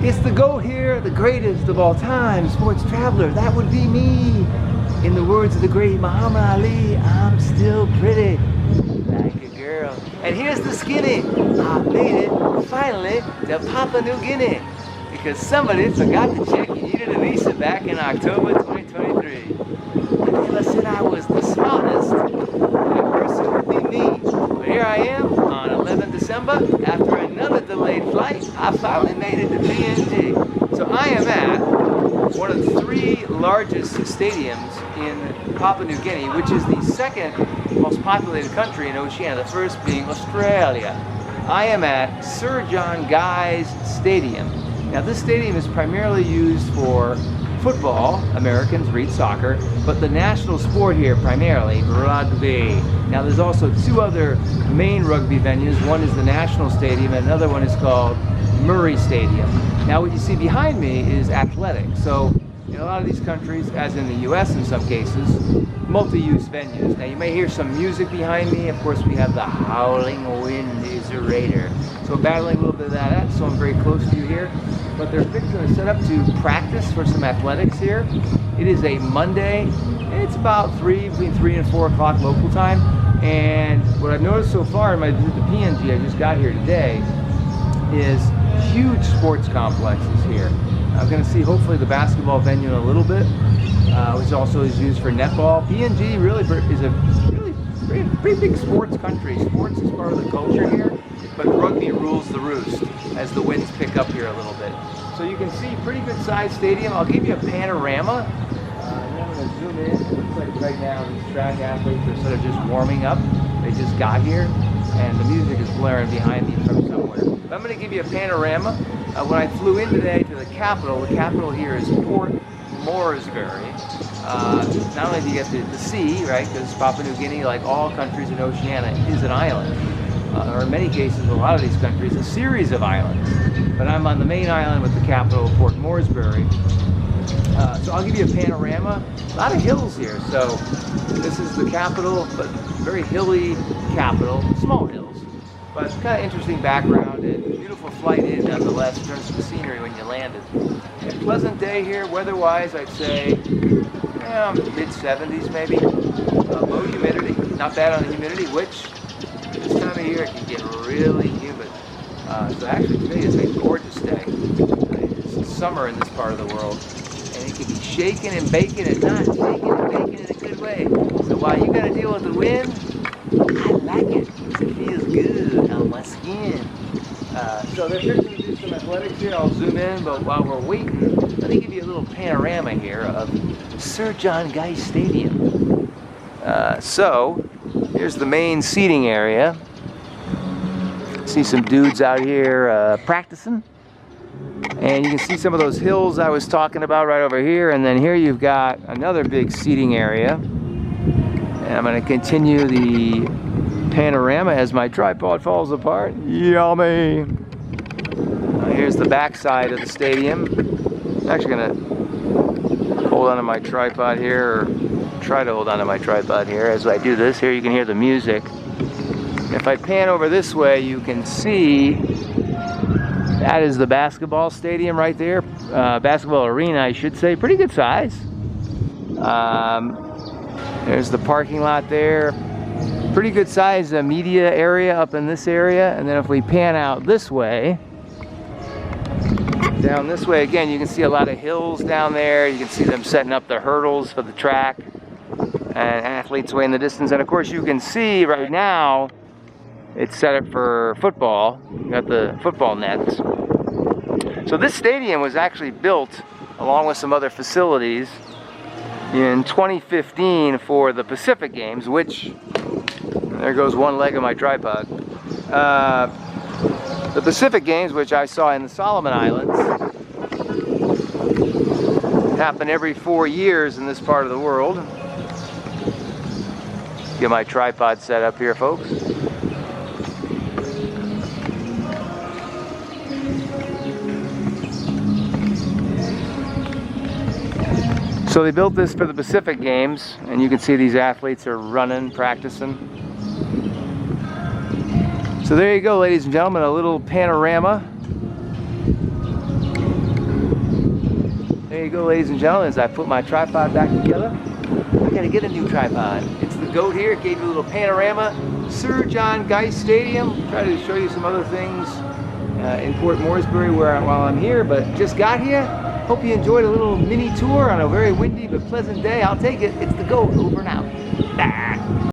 It's the GOAT here, the greatest of all time, sports traveler. That would be me. In the words of the great Muhammad Ali, I'm still pretty, like a girl. And here's the skinny. I made it, finally, to Papua New Guinea. Because somebody forgot to check you needed a visa back in October 2023. I never said I was the smartest. That person would be me. But here I am on 11 December. After another delayed flight, I finally made it to PNG. So I am at one of the 3 largest stadiums in Papua New Guinea, which is the 2nd most populated country in Oceania, the first being Australia. I am at Sir John Guise Stadium. Now this stadium is primarily used for football, Americans read soccer, but the national sport here primarily, rugby. Now there's also 2 other main rugby venues. One is the National Stadium and another one is called Murray Stadium. Now what you see behind me is athletics. So in a lot of these countries, as in the US in some cases, multi-use venues. Now you may hear some music behind me. Of course we have the howling wind is a raider. So battling a little bit of that, so I'm very close to you here. But they're fixing to set up to practice for some athletics here. It is a Monday. It's about between 3 and 4 o'clock local time. And what I've noticed so far in my visit to PNG, I just got here today, is huge sports complexes here. I'm going to see hopefully the basketball venue in a little bit, which also is used for netball. PNG really is a pretty big sports country. Sports is part of the culture here, but rugby rules the roost as the winds pick up here a little bit. So you can see pretty good sized stadium. I'll give you a panorama. I'm going to zoom in. It looks like right now these track athletes are sort of just warming up. They just got here and the music is blaring behind me from somewhere. But I'm going to give you a panorama. When I flew in today to the capital here is Port Moresby. Not only do you get the sea, right, because Papua New Guinea, like all countries in Oceania, is an island. Or in many cases, a lot of these countries, a series of islands. But I'm on the main island with the capital, Port Moresby. So I'll give you a panorama. A lot of hills here. So this is the capital, but very hilly capital, small hills. But kind of interesting background and beautiful flight in nonetheless in terms of the scenery when you landed. A pleasant day here, weather-wise, I'd say mid-70s maybe. Low humidity, not bad on the humidity, which this time of year it can get really humid. So actually today is a gorgeous day. It's summer in this part of the world. And it can be shaking and baking and not shaking and baking in a good way. So while you gotta deal with the wind, I like it. It feels good on my skin. So they're fixing to do some athletics here. I'll zoom in, but while we're waiting, let me give you a little panorama here of Sir John Guise Stadium. So here's the main seating area. See some dudes out here practicing. And you can see some of those hills I was talking about right over here. And then here you've got another big seating area. And I'm going to continue the panorama as my tripod falls apart. Yummy! Here's the back side of the stadium. I'm actually going to hold onto my tripod here, or try to hold onto my tripod here as I do this. Here you can hear the music. If I pan over this way, you can see that is the basketball stadium right there. Basketball arena, I should say. Pretty good size. There's the parking lot there. Pretty good size media area up in this area. And then if we pan out this way, down this way again, you can see a lot of hills down there. You can see them setting up the hurdles for the track and athletes way in the distance. And of course you can see right now it's set up for football. You got the football nets. So this stadium was actually built along with some other facilities in 2015 for the Pacific Games, which, there goes one leg of my tripod. The Pacific Games, which I saw in the Solomon Islands, happen every 4 years in this part of the world. Get my tripod set up here, folks. So they built this for the Pacific Games, and you can see these athletes are running, practicing. So there you go, ladies and gentlemen, a little panorama There you go, ladies and gentlemen, as I put my tripod back together. I gotta get a new tripod. It's the goat here. It gave you a little panorama. Sir John Guise Stadium. Try to show you some other things in Port Moresby while I'm here, but just got here. Hope you enjoyed a little mini tour on a very windy but pleasant day. I'll take it. It's the goat. Over and out.